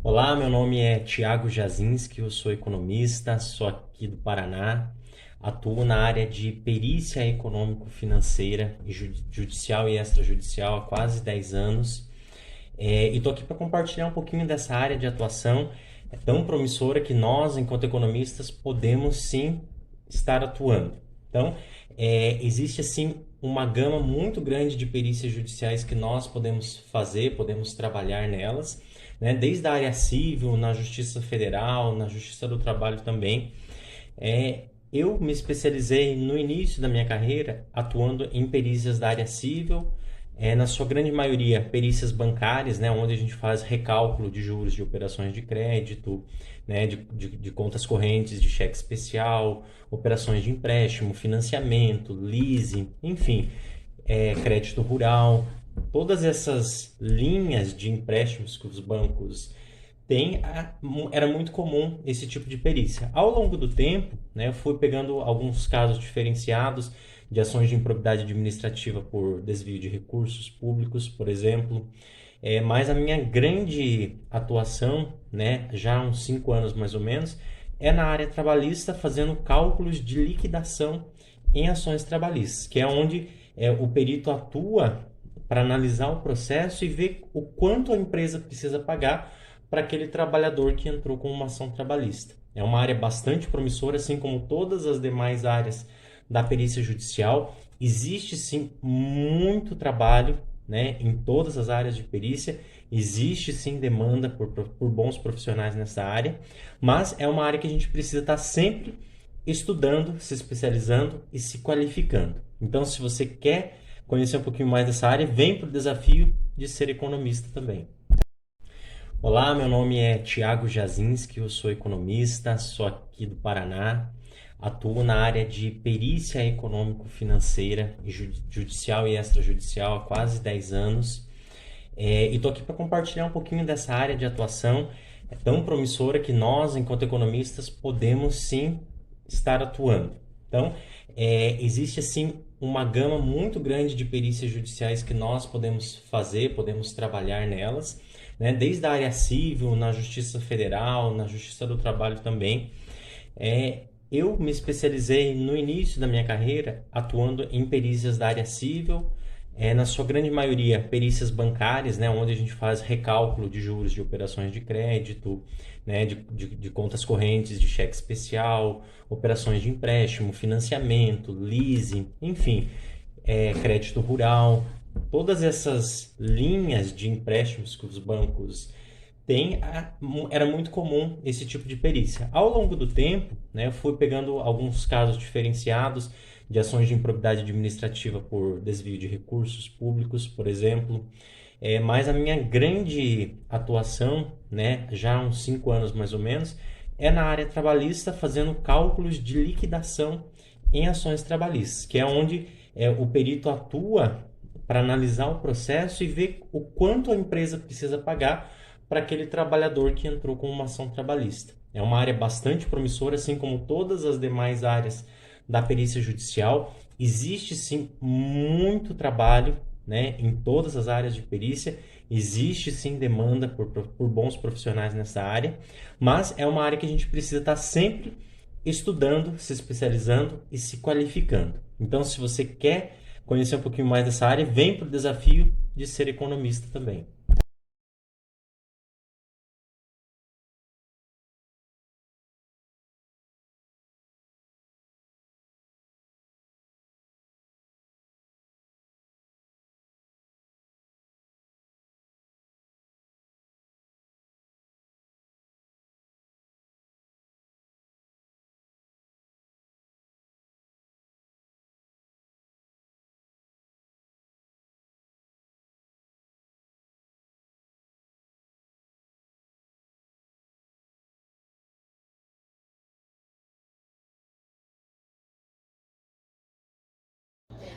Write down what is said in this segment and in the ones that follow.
Olá, meu nome é Tiago Jazinski, eu sou economista, sou aqui do Paraná, atuo na área de perícia econômico-financeira, judicial e extrajudicial há quase 10 anos. E estou aqui para compartilhar um pouquinho dessa área de atuação tão promissora que nós, enquanto economistas, podemos sim estar atuando. Então, existe assim uma gama muito grande de perícias judiciais que nós podemos fazer, podemos trabalhar nelas, né? Desde a área civil, na Justiça Federal, na Justiça do Trabalho também. Eu me especializei no início da minha carreira atuando em perícias da área civil, na sua grande maioria perícias bancárias, né, onde a gente faz recálculo de juros de operações de crédito, né, de contas correntes, de cheque especial, operações de empréstimo, financiamento, leasing, enfim, crédito rural. Todas essas linhas de empréstimos que os bancos têm, era muito comum esse tipo de perícia. Ao longo do tempo, né, eu fui pegando alguns casos diferenciados de ações de improbidade administrativa por desvio de recursos públicos, por exemplo. Mas a minha grande atuação, né, já há uns 5 anos mais ou menos, é na área trabalhista, fazendo cálculos de liquidação em ações trabalhistas, que é onde o perito atua para analisar o processo e ver o quanto a empresa precisa pagar para aquele trabalhador que entrou com uma ação trabalhista. É uma área bastante promissora, assim como todas as demais áreas da perícia judicial. Existe sim muito trabalho, né, em todas as áreas de perícia. Existe sim demanda por bons profissionais nessa área, mas é uma área que a gente precisa estar sempre estudando, se especializando e se qualificando. Então, se você quer conhecer um pouquinho mais dessa área, vem para o desafio de ser economista também. Olá, meu nome é Tiago Jazinski, eu sou economista, sou aqui do Paraná, atuo na área de perícia econômico-financeira, judicial e extrajudicial há quase 10 anos. E estou aqui para compartilhar um pouquinho dessa área de atuação tão promissora que nós, enquanto economistas, podemos sim estar atuando. Então, existe assim uma gama muito grande de perícias judiciais que nós podemos fazer, podemos trabalhar nelas, né? Desde a área civil, na Justiça Federal, na Justiça do Trabalho também. Eu me especializei no início da minha carreira atuando em perícias da área civil, na sua grande maioria perícias bancárias, né, onde a gente faz recálculo de juros de operações de crédito, né, de contas correntes, de cheque especial, operações de empréstimo, financiamento, leasing, enfim, crédito rural. Todas essas linhas de empréstimos que os bancos têm, era muito comum esse tipo de perícia. Ao longo do tempo, né, eu fui pegando alguns casos diferenciados de ações de improbidade administrativa por desvio de recursos públicos, por exemplo. Mas a minha grande atuação, né, já há uns 5 anos mais ou menos, é na área trabalhista, fazendo cálculos de liquidação em ações trabalhistas, que é onde o perito atua para analisar o processo e ver o quanto a empresa precisa pagar para aquele trabalhador que entrou com uma ação trabalhista. É uma área bastante promissora, assim como todas as demais áreas da perícia judicial. Existe sim muito trabalho, né, em todas as áreas de perícia. Existe sim demanda por bons profissionais nessa área, mas é uma área que a gente precisa estar sempre estudando, se especializando e se qualificando. Então, se você quer conhecer um pouquinho mais dessa área, vem para o desafio de ser economista também.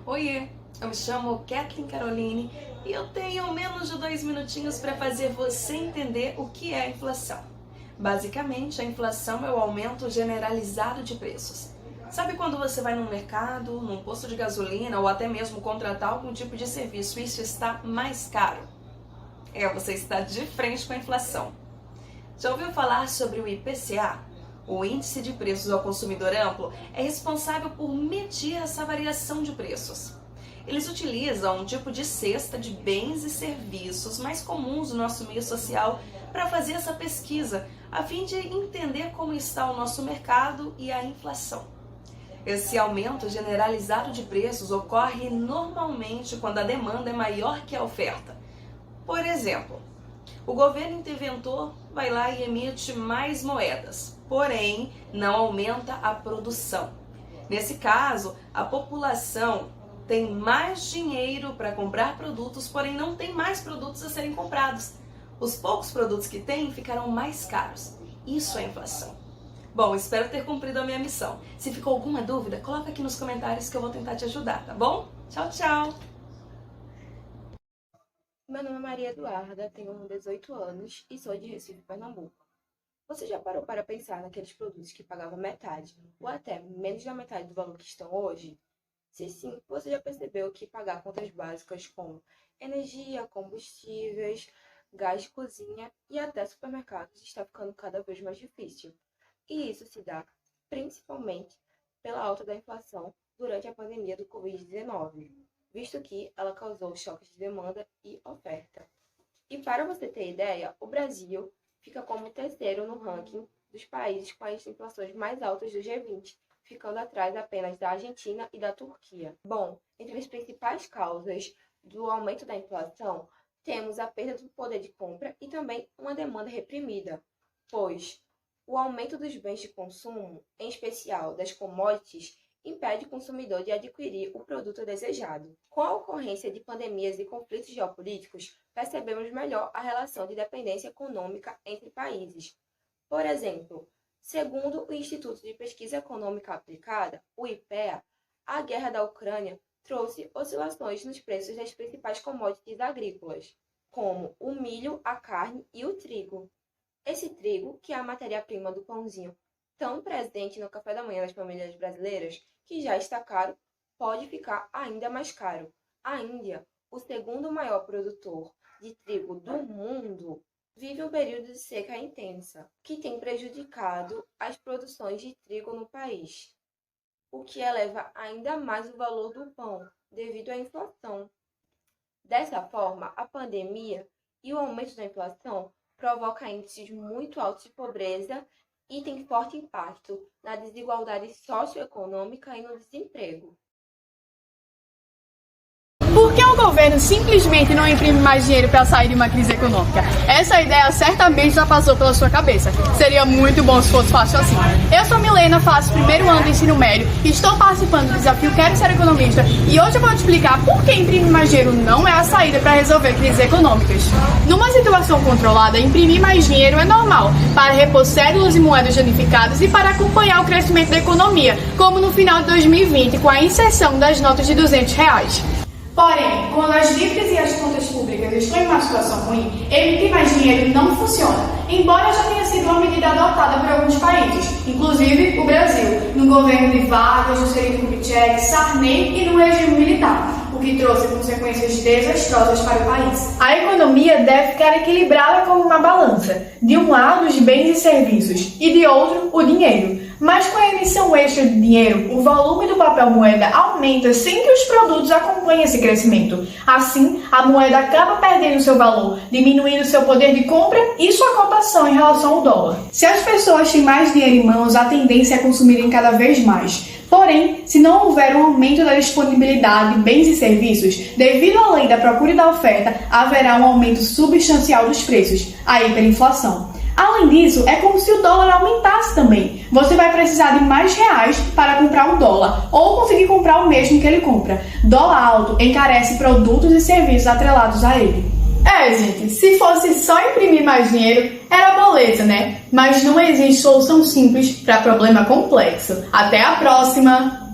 Oiê, eu me chamo Kathleen Caroline e eu tenho menos de 2 minutinhos para fazer você entender o que é a inflação. Basicamente, a inflação é o aumento generalizado de preços. Sabe quando você vai num mercado, num posto de gasolina ou até mesmo contratar algum tipo de serviço e isso está mais caro? Você está de frente com a inflação. Já ouviu falar sobre o IPCA? O Índice de Preços ao Consumidor Amplo é responsável por medir essa variação de preços. Eles utilizam um tipo de cesta de bens e serviços mais comuns no nosso meio social para fazer essa pesquisa, a fim de entender como está o nosso mercado e a inflação. Esse aumento generalizado de preços ocorre normalmente quando a demanda é maior que a oferta. Por exemplo, o governo interventor vai lá e emite mais moedas, porém não aumenta a produção. Nesse caso, a população tem mais dinheiro para comprar produtos, porém não tem mais produtos a serem comprados. Os poucos produtos que tem ficarão mais caros. Isso é inflação. Bom, espero ter cumprido a minha missão. Se ficou alguma dúvida, coloca aqui nos comentários que eu vou tentar te ajudar, tá bom? Tchau, tchau! Meu nome é Maria Eduarda, tenho 18 anos e sou de Recife, Pernambuco. Você já parou para pensar naqueles produtos que pagavam metade ou até menos da metade do valor que estão hoje? Se sim, você já percebeu que pagar contas básicas como energia, combustíveis, gás de cozinha e até supermercados está ficando cada vez mais difícil. E isso se dá principalmente pela alta da inflação durante a pandemia do Covid-19, visto que ela causou choques de demanda e oferta. E para você ter ideia, o Brasil fica como terceiro no ranking dos países com as inflações mais altas do G20, ficando atrás apenas da Argentina e da Turquia. Bom, entre as principais causas do aumento da inflação, temos a perda do poder de compra e também uma demanda reprimida, pois o aumento dos bens de consumo, em especial das commodities, impede o consumidor de adquirir o produto desejado. Com a ocorrência de pandemias e conflitos geopolíticos, percebemos melhor a relação de dependência econômica entre países. Por exemplo, segundo o Instituto de Pesquisa Econômica Aplicada, o IPEA, a guerra da Ucrânia trouxe oscilações nos preços das principais commodities agrícolas, como o milho, a carne e o trigo. Esse trigo, que é a matéria-prima do pãozinho tão presente no café da manhã das famílias brasileiras, que já está caro, pode ficar ainda mais caro. A Índia, o segundo maior produtor de trigo do mundo, vive um período de seca intensa, que tem prejudicado as produções de trigo no país, o que eleva ainda mais o valor do pão, devido à inflação. Dessa forma, a pandemia e o aumento da inflação provoca índices muito altos de pobreza e tem forte impacto na desigualdade socioeconômica e no desemprego. Por que o governo simplesmente não imprime mais dinheiro para sair de uma crise econômica? Essa ideia certamente já passou pela sua cabeça. Seria muito bom se fosse fácil assim. Eu sou Milena, faço o primeiro ano do ensino médio, estou participando do desafio Quero Ser Economista e hoje eu vou te explicar por que imprimir mais dinheiro não é a saída para resolver crises econômicas. Numa situação controlada, imprimir mais dinheiro é normal, para repor cédulas e moedas danificadas e para acompanhar o crescimento da economia, como no final de 2020 com a inserção das notas de R$200. Porém, quando as dívidas e as contas públicas estão em uma situação ruim, emitir mais dinheiro não funciona, embora já tenha sido uma medida adotada por alguns países, inclusive o Brasil, no governo de Vargas, Juscelino Kubitschek, Sarney e no regime militar, o que trouxe consequências desastrosas para o país. A economia deve ficar equilibrada como uma balança, de um lado os bens e serviços e de outro o dinheiro. Mas com a emissão extra de dinheiro, o volume do papel moeda aumenta sem que os produtos acompanhem esse crescimento. Assim, a moeda acaba perdendo seu valor, diminuindo seu poder de compra e sua cotação em relação ao dólar. Se as pessoas têm mais dinheiro em mãos, a tendência é consumirem cada vez mais. Porém, se não houver um aumento da disponibilidade de bens e serviços, devido à lei da procura e da oferta, haverá um aumento substancial dos preços, a hiperinflação. Além disso, é como se o dólar aumentasse também. Você vai precisar de mais reais para comprar um dólar, ou conseguir comprar o mesmo que ele compra. Dólar alto encarece produtos e serviços atrelados a ele. Gente, se fosse só imprimir mais dinheiro, era beleza, né? Mas não existe solução simples para problema complexo. Até a próxima!